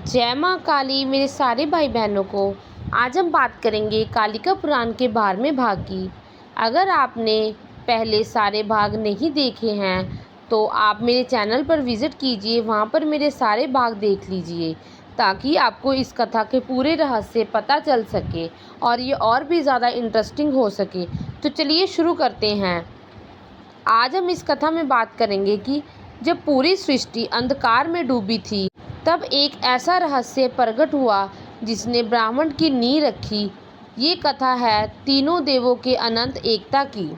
जय माँ काली मेरे सारे भाई बहनों को। आज हम बात करेंगे कालिका पुराण के 12वें भाग की। अगर आपने पहले सारे भाग नहीं देखे हैं तो आप मेरे चैनल पर विज़िट कीजिए, वहाँ पर मेरे सारे भाग देख लीजिए ताकि आपको इस कथा के पूरे रहस्य पता चल सके और ये और भी ज़्यादा इंटरेस्टिंग हो सके। तो चलिए शुरू करते हैं। आज हम इस कथा में बात करेंगे कि जब पूरी सृष्टि अंधकार में डूबी थी तब एक ऐसा रहस्य प्रकट हुआ जिसने ब्रह्मांड की नींव रखी। ये कथा है तीनों देवों के अनंत एकता की।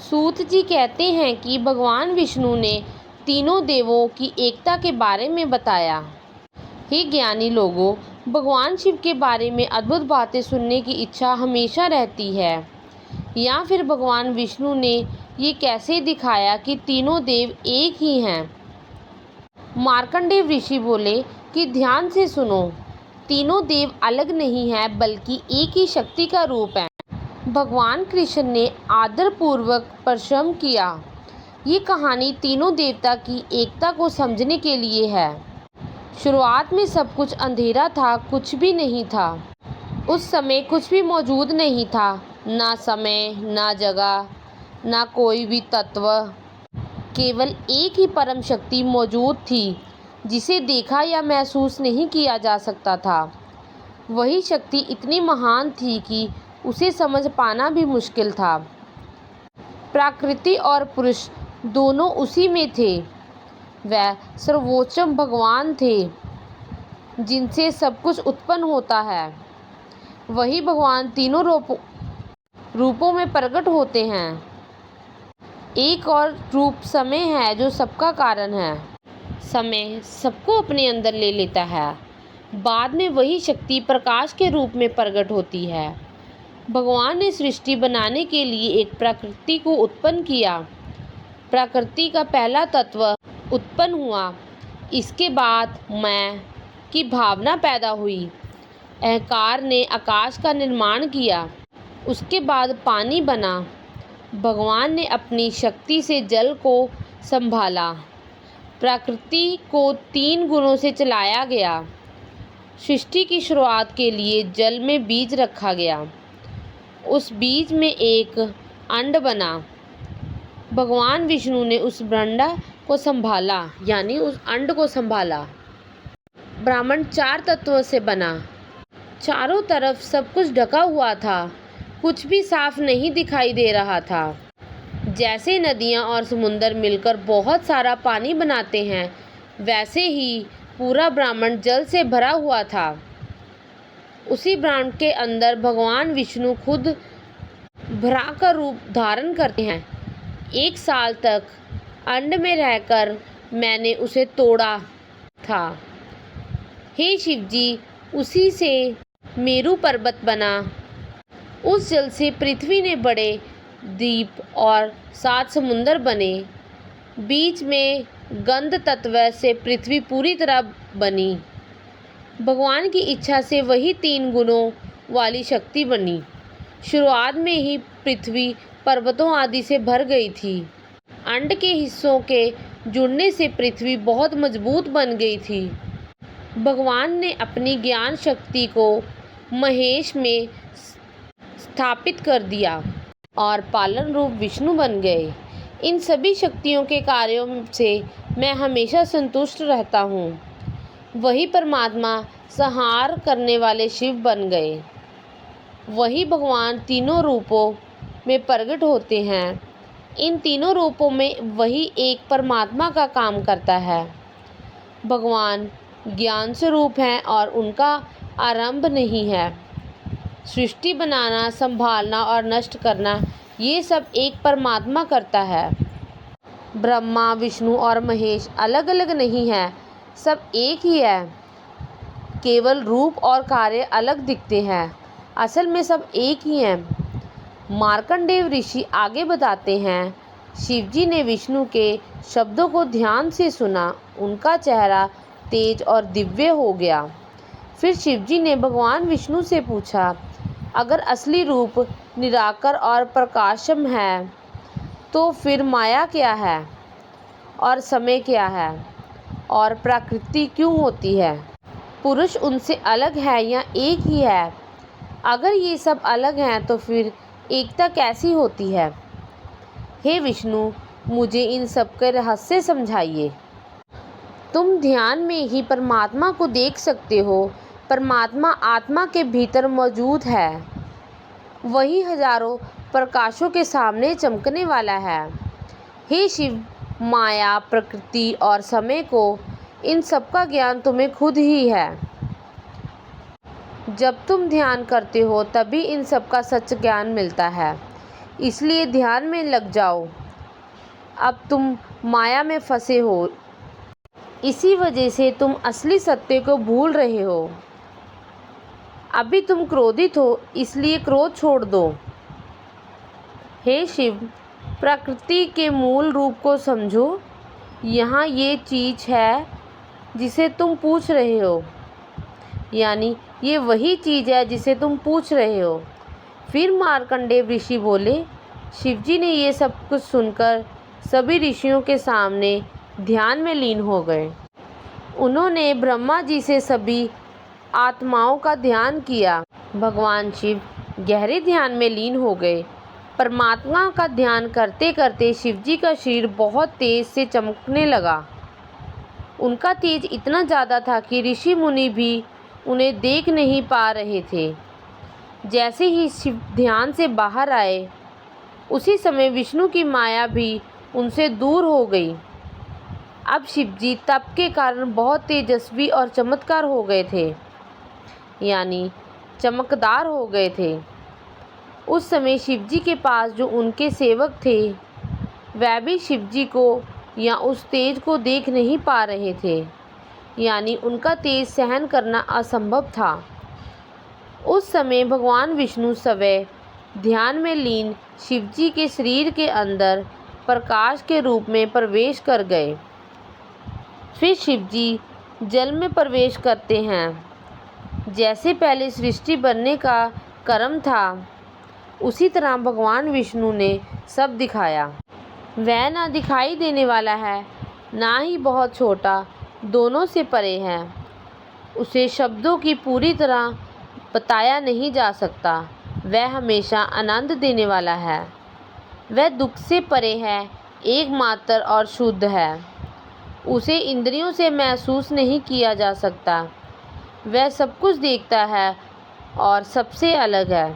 सूत जी कहते हैं कि भगवान विष्णु ने तीनों देवों की एकता के बारे में बताया। हे ज्ञानी लोगों, भगवान शिव के बारे में अद्भुत बातें सुनने की इच्छा हमेशा रहती है। या फिर भगवान विष्णु ने ये कैसे दिखाया कि तीनों देव एक ही हैं। मार्कंडेय ऋषि बोले कि ध्यान से सुनो, तीनों देव अलग नहीं हैं बल्कि एक ही शक्ति का रूप है। भगवान कृष्ण ने आदरपूर्वक परिश्रम किया। ये कहानी तीनों देवता की एकता को समझने के लिए है। शुरुआत में सब कुछ अंधेरा था, कुछ भी नहीं था। उस समय कुछ भी मौजूद नहीं था, ना समय, ना जगह, ना कोई भी तत्व। केवल एक ही परम शक्ति मौजूद थी जिसे देखा या महसूस नहीं किया जा सकता था। वही शक्ति इतनी महान थी कि उसे समझ पाना भी मुश्किल था। प्रकृति और पुरुष दोनों उसी में थे। वह सर्वोच्च भगवान थे जिनसे सब कुछ उत्पन्न होता है। वही भगवान तीनों रूपों में प्रकट होते हैं। एक और रूप समय है जो सबका कारण है। समय सबको अपने अंदर ले लेता है। बाद में वही शक्ति प्रकाश के रूप में प्रकट होती है। भगवान ने सृष्टि बनाने के लिए एक प्रकृति को उत्पन्न किया। प्रकृति का पहला तत्व उत्पन्न हुआ। इसके बाद मैं की भावना पैदा हुई। अहंकार ने आकाश का निर्माण किया। उसके बाद पानी बना। भगवान ने अपनी शक्ति से जल को संभाला। प्रकृति को 3 गुणों से चलाया गया। सृष्टि की शुरुआत के लिए जल में बीज रखा गया। उस बीज में एक अंड बना। भगवान विष्णु ने उस ब्रह्मांड को संभाला, यानी उस अंड को संभाला। ब्रह्मांड 4 तत्वों से बना। चारों तरफ सब कुछ ढका हुआ था, कुछ भी साफ नहीं दिखाई दे रहा था। जैसे नदियाँ और समुद्र मिलकर बहुत सारा पानी बनाते हैं, वैसे ही पूरा ब्रह्मांड जल से भरा हुआ था। उसी ब्रह्मांड के अंदर भगवान विष्णु खुद भरा का रूप धारण करते हैं। 1 साल तक अंड में रहकर मैंने उसे तोड़ा था। हे शिवजी, उसी से मेरू पर्वत बना। उस जल से पृथ्वी ने बड़े द्वीप और 7 समुंदर बने। बीच में गंध तत्व से पृथ्वी पूरी तरह बनी। भगवान की इच्छा से वही 3 गुणों वाली शक्ति बनी। शुरुआत में ही पृथ्वी पर्वतों आदि से भर गई थी। अंड के हिस्सों के जुड़ने से पृथ्वी बहुत मजबूत बन गई थी। भगवान ने अपनी ज्ञान शक्ति को महेश में स्थापित कर दिया और पालन रूप विष्णु बन गए। इन सभी शक्तियों के कार्यों से मैं हमेशा संतुष्ट रहता हूँ। वही परमात्मा संहार करने वाले शिव बन गए। वही भगवान तीनों रूपों में प्रकट होते हैं। इन तीनों रूपों में वही एक परमात्मा का काम करता है। भगवान ज्ञान स्वरूप हैं और उनका आरंभ नहीं है। सृष्टि बनाना, संभालना और नष्ट करना, ये सब एक परमात्मा करता है। ब्रह्मा, विष्णु और महेश अलग अलग नहीं है, सब एक ही है। केवल रूप और कार्य अलग दिखते हैं, असल में सब एक ही हैं। मार्कंडेय ऋषि आगे बताते हैं, शिवजी ने विष्णु के शब्दों को ध्यान से सुना। उनका चेहरा तेज और दिव्य हो गया। फिर शिवजी ने भगवान विष्णु से पूछा, अगर असली रूप निराकार और प्रकाशम है तो फिर माया क्या है और समय क्या है? और प्रकृति क्यों होती है? पुरुष उनसे अलग है या एक ही है? अगर ये सब अलग हैं तो फिर एकता कैसी होती है? हे विष्णु, मुझे इन सब के रहस्य समझाइए। तुम ध्यान में ही परमात्मा को देख सकते हो। परमात्मा आत्मा के भीतर मौजूद है। वही हजारों प्रकाशों के सामने चमकने वाला है। हे शिव, माया, प्रकृति और समय को, इन सब का ज्ञान तुम्हें खुद ही है। जब तुम ध्यान करते हो तभी इन सब का सच ज्ञान मिलता है। इसलिए ध्यान में लग जाओ। अब तुम माया में फंसे हो, इसी वजह से तुम असली सत्य को भूल रहे हो। अभी तुम क्रोधित हो, इसलिए क्रोध छोड़ दो। हे शिव, प्रकृति के मूल रूप को समझो। यहाँ ये चीज़ है जिसे तुम पूछ रहे हो, यानी ये वही चीज़ है जिसे तुम पूछ रहे हो। फिर मार्कंडेय ऋषि बोले। शिवजी ने ये सब कुछ सुनकर सभी ऋषियों के सामने ध्यान में लीन हो गए। उन्होंने ब्रह्मा जी से सभी आत्माओं का ध्यान किया। भगवान शिव गहरे ध्यान में लीन हो गए। परमात्मा का ध्यान करते करते शिवजी का शरीर बहुत तेज से चमकने लगा। उनका तेज इतना ज़्यादा था कि ऋषि मुनि भी उन्हें देख नहीं पा रहे थे। जैसे ही शिव ध्यान से बाहर आए, उसी समय विष्णु की माया भी उनसे दूर हो गई। अब शिवजी तप के कारण बहुत तेजस्वी और चमत्कार हो गए थे, यानी चमकदार हो गए थे। उस समय शिवजी के पास जो उनके सेवक थे, वह भी शिवजी को या उस तेज को देख नहीं पा रहे थे, यानी उनका तेज सहन करना असंभव था। उस समय भगवान विष्णु स्वयं ध्यान में लीन शिवजी के शरीर के अंदर प्रकाश के रूप में प्रवेश कर गए। फिर शिवजी जल में प्रवेश करते हैं। जैसे पहले सृष्टि बनने का क्रम था, उसी तरह भगवान विष्णु ने सब दिखाया। वह ना दिखाई देने वाला है, ना ही बहुत छोटा, दोनों से परे है। उसे शब्दों की पूरी तरह बताया नहीं जा सकता। वह हमेशा आनंद देने वाला है। वह दुख से परे है, एकमात्र और शुद्ध है। उसे इंद्रियों से महसूस नहीं किया जा सकता। वह सब कुछ देखता है और सबसे अलग है।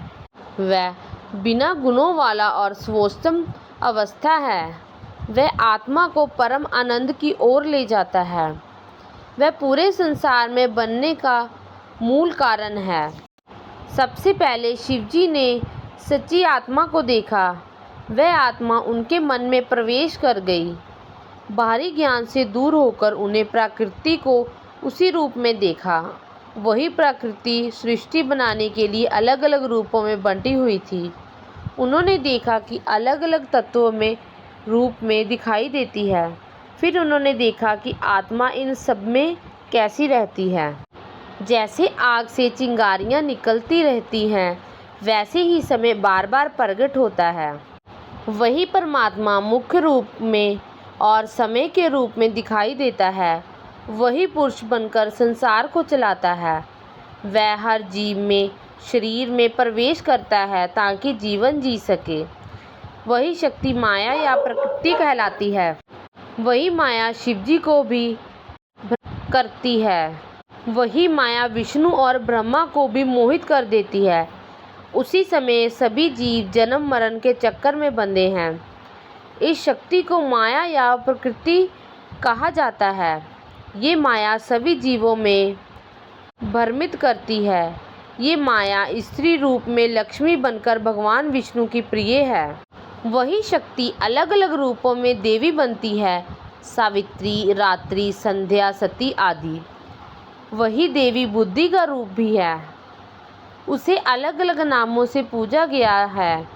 वह बिना गुणों वाला और सर्वोत्तम अवस्था है। वह आत्मा को परम आनंद की ओर ले जाता है। वह पूरे संसार में बनने का मूल कारण है। सबसे पहले शिवजी ने सच्ची आत्मा को देखा। वह आत्मा उनके मन में प्रवेश कर गई। बाहरी ज्ञान से दूर होकर उन्हें प्रकृति को उसी रूप में देखा। वही प्रकृति सृष्टि बनाने के लिए अलग अलग रूपों में बंटी हुई थी। उन्होंने देखा कि अलग अलग तत्वों में रूप में दिखाई देती है। फिर उन्होंने देखा कि आत्मा इन सब में कैसी रहती है। जैसे आग से चिंगारियाँ निकलती रहती हैं, वैसे ही समय बार बार प्रकट होता है। वही परमात्मा मुख्य रूप में और समय के रूप में दिखाई देता है। वही पुरुष बनकर संसार को चलाता है। वह हर जीव में शरीर में प्रवेश करता है ताकि जीवन जी सके। वही शक्ति माया या प्रकृति कहलाती है। वही माया शिवजी को भी करती है। वही माया विष्णु और ब्रह्मा को भी मोहित कर देती है। उसी समय सभी जीव जन्म मरण के चक्कर में बंधे हैं। इस शक्ति को माया या प्रकृति कहा जाता है। ये माया सभी जीवों में भ्रमित करती है। ये माया स्त्री रूप में लक्ष्मी बनकर भगवान विष्णु की प्रिय है। वही शक्ति अलग अलग रूपों में देवी बनती है, सावित्री, रात्रि, संध्या, सती आदि। वही देवी बुद्धि का रूप भी है। उसे अलग अलग नामों से पूजा गया है।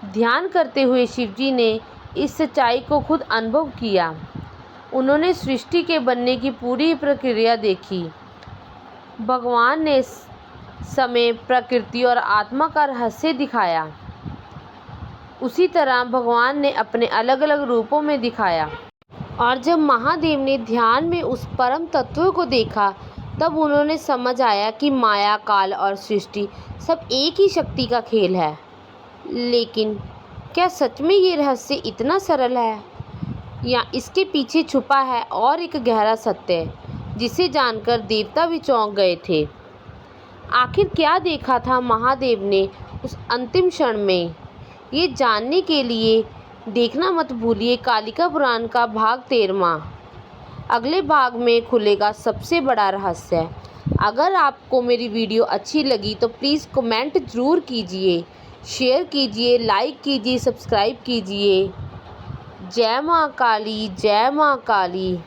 ध्यान करते हुए शिवजी ने इस सच्चाई को खुद अनुभव किया। उन्होंने सृष्टि के बनने की पूरी प्रक्रिया देखी। भगवान ने समय, प्रकृति और आत्मा का रहस्य दिखाया। उसी तरह भगवान ने अपने अलग अलग रूपों में दिखाया। और जब महादेव ने ध्यान में उस परम तत्व को देखा तब उन्होंने समझ आया कि माया, काल और सृष्टि सब एक ही शक्ति का खेल है। लेकिन क्या सच में ये रहस्य इतना सरल है, या इसके पीछे छुपा है और एक गहरा सत्य जिसे जानकर देवता भी चौंक गए थे। आखिर क्या देखा था महादेव ने उस अंतिम क्षण में, ये जानने के लिए देखना मत भूलिए कालिका पुराण का भाग 13वां। अगले भाग में खुलेगा सबसे बड़ा रहस्य। अगर आपको मेरी वीडियो अच्छी लगी तो प्लीज़ कमेंट ज़रूर कीजिए, शेयर कीजिए, लाइक कीजिए, सब्सक्राइब कीजिए। जय माँ काली, जय माँ काली।